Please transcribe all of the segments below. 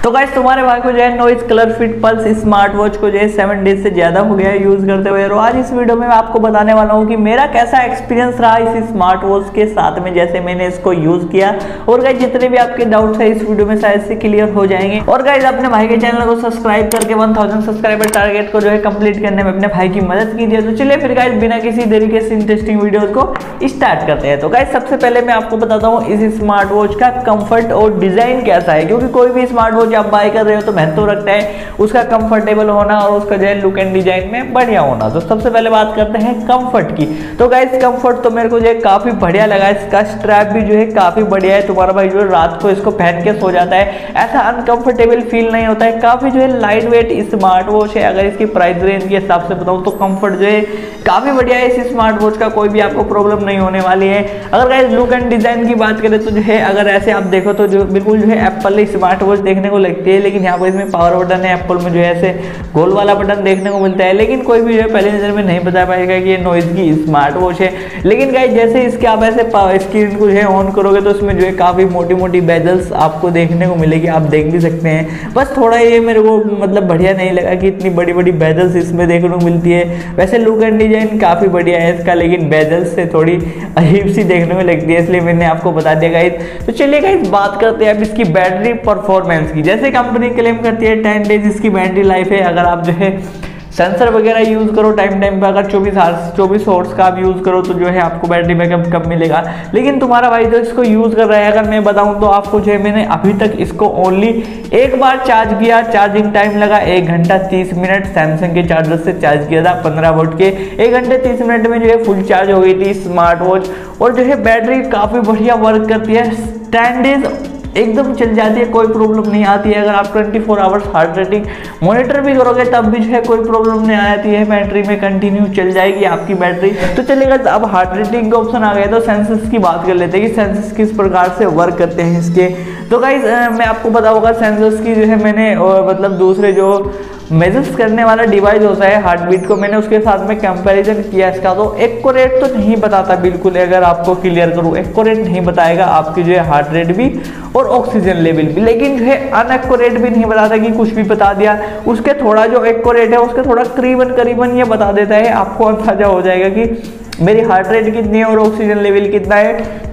तो गाइस तुम्हारे भाई को जो है noise colour fit pulse smart watch को जो है 7 डेज से ज्यादा हो गया है यूज करते हुए। और आज इस वीडियो में मैं आपको बताने वाला हूँ कि मेरा कैसा एक्सपीरियंस रहा इस स्मार्ट वॉच के साथ में जैसे मैंने इसको यूज किया। और गाइस जितने भी आपके डाउट्स है इस वीडियो में शायद से क्लियर हो जाएंगे। और गाइस अपने भाई के चैनल को सब्सक्राइब करके 1000 सब्सक्राइबर टारगेट को जो है कंप्लीट करने में अपने भाई की मदद कीजिए। तो चलिए फिर गाइस बिना किसी तरीके से इंटरेस्टिंग वीडियो को स्टार्ट करते हैं। तो गाइस सबसे पहले मैं आपको बताता हूँ इस स्मार्ट वॉच का कंफर्ट और डिजाइन कैसा है, क्योंकि कोई भी स्मार्ट वॉच आप बाय कर रहे हो तो महत्व रखता है उसका कंफर्टेबल होना और उसका जो है लुक एंड डिजाइन में बढ़िया होना। तो सबसे पहले बात करते हैं कंफर्ट की। तो गाइस कंफर्ट तो मेरे को जो है काफी बढ़िया लगा। इसका स्ट्रैप भी जो है काफी बढ़िया है। तुम्हारा भाई जो है रात को इसको पहन के सो जाता है, ऐसा अनकंफर्टेबल फील नहीं होता है। काफी जो है लाइट वेट स्मार्ट वॉच है। अगर इसकी प्राइस रेंज के हिसाब से बताऊं तो कंफर्ट जो है काफी बढ़िया है। इस स्मार्ट वॉच का कोई भी आपको प्रॉब्लम नहीं होने वाली है। अगर गाइस लुक एंड डिजाइन की बात करें तो जो है अगर ऐसे आप देखो तो जो बिल्कुल जो है एप्पल स्मार्ट वॉच देखने को लगती है, लेकिन यहाँ पर इसमें पावर बटन है। एप्पल में जो है ऐसे गोल वाला बटन देखने को मिलता है, लेकिन कोई भी जो है पहली नजर में नहीं बता पाएगा कि ये नॉइज की स्मार्ट वॉच है। लेकिन गाइस जैसे इसके आप ऐसे स्क्रीन को जो है ऑन करोगे तो इसमें जो है काफी मोटी मोटी बेजल्स आपको देखने को मिलेगी, आप देख भी सकते हैं। बस थोड़ा ये मेरे को मतलब बढ़िया नहीं लगा कि इतनी बड़ी बड़ी बेजल्स इसमें देखने को मिलती है। वैसे लुक एंड डिजाइन काफी बढ़िया है इसका, लेकिन बेजल्स से थोड़ी अजीब सी देखने में लगती है, इसलिए मैंने आपको बता दिया गाइस। तो चलिए गाइस बात करते हैं अब इसकी बैटरी परफॉर्मेंस की। जैसे कंपनी क्लेम करती है 10 डेज इसकी बैटरी लाइफ है। अगर आप जो है सेंसर वगैरह यूज करो टाइम पे, अगर 24 आवर्स का आप यूज करो तो जो है आपको बैटरी बैकअप कम मिलेगा। लेकिन तुम्हारा भाई जो इसको यूज कर रहा है, अगर मैं बताऊं तो आपको जो है मैंने अभी तक इसको ओनली एक बार चार्ज किया, चार्जिंग टाइम लगा 1 घंटा 30 मिनट। सैमसंग के चार्जर से चार्ज किया था 15 वोल्ट के, 1 घंटे 30 मिनट में जो है फुल चार्ज हो गई थी स्मार्ट वॉच। और जो है बैटरी काफी बढ़िया वर्क करती है, 10 डेज एकदम चल जाती है, कोई प्रॉब्लम नहीं आती है। अगर आप 24 आवर्स हार्ट रेटिंग मॉनिटर भी करोगे तब भी जो है कोई प्रॉब्लम नहीं आती है, बैटरी में कंटिन्यू चल जाएगी आपकी बैटरी। तो चलेगा अब हार्ट रेटिंग का ऑप्शन आ गया तो सेंसर्स की बात कर लेते हैं कि सेंसर्स किस प्रकार से वर्क करते हैं इसके। तो गाइस मैं आपको बताऊंगा सेंसर्स की जो है मैंने मतलब दूसरे जो मेजर्स करने वाला डिवाइस होता है हार्ट बीट को, मैंने उसके साथ में कंपैरिजन किया इसका। तो एक्यूरेट तो नहीं बताता बिल्कुल, अगर आपको क्लियर करूँ एक्यूरेट नहीं बताएगा आपकी जो है हार्ट रेट भी और ऑक्सीजन लेवल भी, लेकिन जो है अनएक्यूरेट भी नहीं बताता कि कुछ भी बता दिया। उसके थोड़ा जो एक्यूरेट है उसके थोड़ा करीबन ये बता देता है, आपको अंदाजा हो जाएगा कि मेरी हार्ट रेट कितनी है और ऑक्सीजन लेवल कितना है,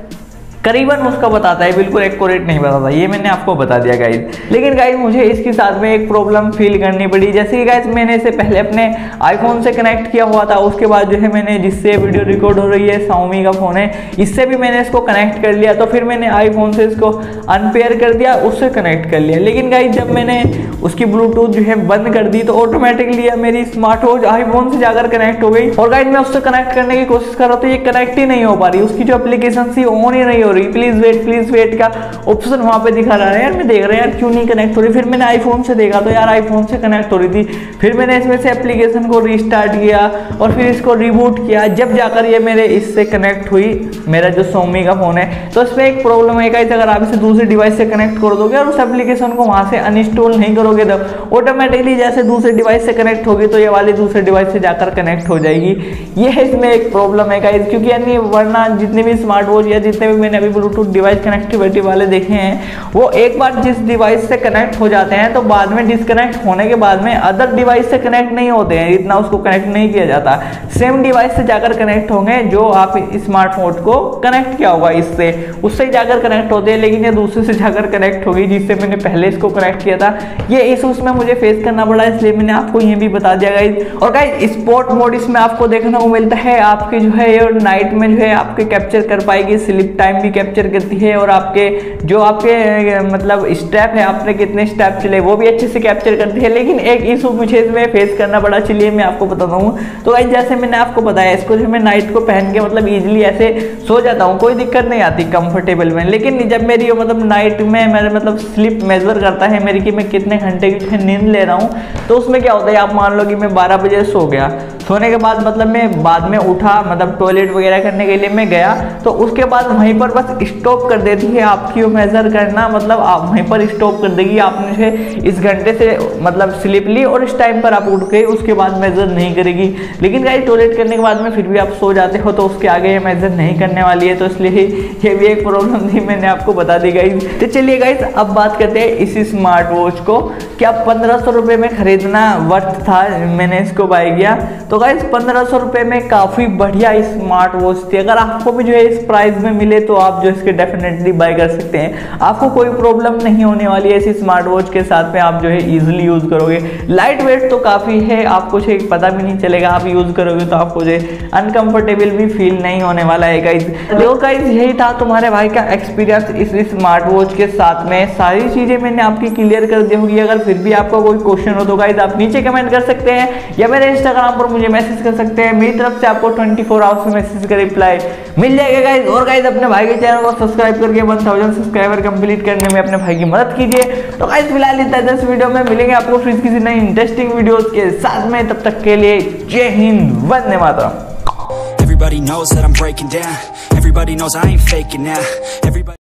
करीबन उसका बताता है, बिल्कुल एक्यूरेट नहीं बताता। ये मैंने आपको बता दिया गाइस। लेकिन गाइस मुझे इसके साथ में एक प्रॉब्लम फील करनी पड़ी। जैसे कि गाइस मैंने इसे पहले अपने आईफोन से कनेक्ट किया हुआ था, उसके बाद जो है मैंने जिससे वीडियो रिकॉर्ड हो रही है Xiaomi का फोन है, इससे भी मैंने इसको कनेक्ट कर लिया। तो फिर मैंने आईफोन से इसको अनपेयर कर दिया, उससे कनेक्ट कर लिया। लेकिन गाइस जब मैंने उसकी ब्लूटूथ जो है बंद कर दी तो ऑटोमेटिकली मेरी स्मार्ट वॉच आईफोन से जाकर कनेक्ट हो गई। और गाइस मैं उससे कनेक्ट करने की कोशिश कर रहा हूँ तो ये कनेक्ट ही नहीं हो पा रही, उसकी जो एप्लीकेशन थी ऑन ही नहीं हो रही। प्लीज वेट का ऑप्शन वहां पे दिखा रहा है। यार मैं देख रहा है यार क्यों नहीं कनेक्ट हो रही। फिर मैंने आईफोन से देखा तो यार आईफोन से कनेक्ट हो रही थी। फिर मैंने इसमें से एप्लीकेशन को रीस्टार्ट किया और फिर इसको रिबूट किया, जब जाकर ये मेरे इससे कनेक्ट हुई, मेरा जो Xiaomi का फोन है। तो इसमें एक प्रॉब्लम है गाइस, अगर आप इसे दूसरी डिवाइस से कनेक्ट कर दोगे और उस एप्लीकेशन को वहां से अनइंस्टॉल नहीं करोगे तो ऑटोमेटिकली जैसे दूसरे डिवाइस से कनेक्ट होगी तो ये वाली दूसरे डिवाइस से जाकर कनेक्ट हो जाएगी। ये है इसमें एक प्रॉब्लम है गाइस, क्योंकि यानी वरना जितने भी स्मार्ट वॉच या जितने भी मैंने अभी ब्लूटूथ डिवाइस कनेक्टिविटी वाले देखे हैं वो एक बार जिस डिवाइस से कनेक्ट हो जाते हैं तो बाद में डिस्कनेक्ट होने के बाद में अदर डिवाइस से कनेक्ट नहीं होते हैं, इतना उसको कनेक्ट नहीं किया जाता। सेम डिवाइस से जाकर कनेक्ट होंगे जो आप स्मार्टफोन को कनेक्ट किया होगा इससे, उससे ही जाकर कनेक्ट होते हैं। लेकिन ये दूसरे से जाकर कनेक्ट होगी जिससे मैंने पहले इसको कनेक्ट किया था। ये इश्यूज में मुझे फेस करना पड़ा, इसलिए मैंने आपको ये भी बता दिया गाइस। और गाइस स्पोर्ट मोड इसमें आपको देखने को मिलता है, आपके जो है ये नाइट में जो है आपके कैप्चर कर पाएगी, स्लीप टाइम भी कैप्चर करती है और आपके जो आपके मतलब स्टेप है, आपने कितने स्टेप चले वो भी अच्छे से कैप्चर करती है। लेकिन एक इशू मुझे इसमें फेस करना पड़ा, चलिए मैं आपको बताता हूँ। तो गाइस जैसे मैंने आपको बताया इसको जो मैं नाइट को पहन के मतलब इजीली ऐसे सो जाता हूँ, कोई दिक्कत नहीं आती कंफर्टेबल में। लेकिन जब मेरी मतलब नाइट में मेरे मतलब स्लीप मेजर करता है मेरी कि मैं कितने घंटे की नींद ले रहा हूँ, तो उसमें क्या होता है, आप मान लो कि मैं 12 बजे सो गया, सोने के बाद मतलब मैं बाद में उठा, मतलब टॉयलेट वगैरह करने के लिए मैं गया, तो उसके बाद वहीं पर बस स्टॉप कर देती है आपकी वो मेजर करना, मतलब आप वहीं पर स्टॉप कर देगी आपने इस घंटे से मतलब स्लिप ली और इस टाइम पर आप उठ गए, उसके बाद मेजर नहीं करेगी। लेकिन गाइस टॉयलेट करने के बाद में फिर भी आप सो जाते हो तो उसके आगे ये मेजर नहीं करने वाली है, तो इसलिए ये भी एक प्रॉब्लम थी, मैंने आपको बता दी गाइस। तो चलिए गाइस अब बात करते हैं इसी स्मार्ट वॉच को, क्या 1500 रुपये में खरीदना वर्थ था, मैंने इसको बाय किया। तो गाइस 1500 रुपये में काफ़ी बढ़िया स्मार्ट वॉच थी, अगर आपको भी जो है इस प्राइस में मिले तो आप जो इसके डेफिनेटली बाय कर सकते हैं, आपको कोई प्रॉब्लम नहीं होने वाली है। इसी स्मार्ट वॉच के साथ में आप जो है इजीली यूज़ करोगे, लाइट वेट तो काफ़ी है, आपको जो पता भी नहीं चलेगा, आप यूज़ करोगे तो आपको जो है अनकंफर्टेबल भी फील नहीं होने वाला है गाइस। तो गाइस यही था तुम्हारे भाई का एक्सपीरियंस इस स्मार्ट वॉच के साथ में, सारी चीज़ें मैंने आपकी क्लियर कर दी होगी। अगर फिर भी आपका कोई क्वेश्चन हो तो गाइस आप नीचे कमेंट कर सकते हैं या मेरे इंस्टाग्राम पर मुझे मैसेज कर सकते हैं, मेरी तरफ से आपको 24 आवर्स में मैसेज का रिप्लाई मिल जाएगा गाइस। और गाइस अपने भाई के चैनल को सब्सक्राइब करके 1000 सब्सक्राइबर कंप्लीट करने में अपने भाई की मदद कीजिए। तो गाइस फिलहाल इतना 10 वीडियो में मिलेंगे आपको फिर किसी नई इंटरेस्टिंग वीडियोस के साथ में, तब तक के लिए जय Hind, Vande Mataram. Everybody knows that I'm breaking down. Everybody knows I ain't faking now. Everybody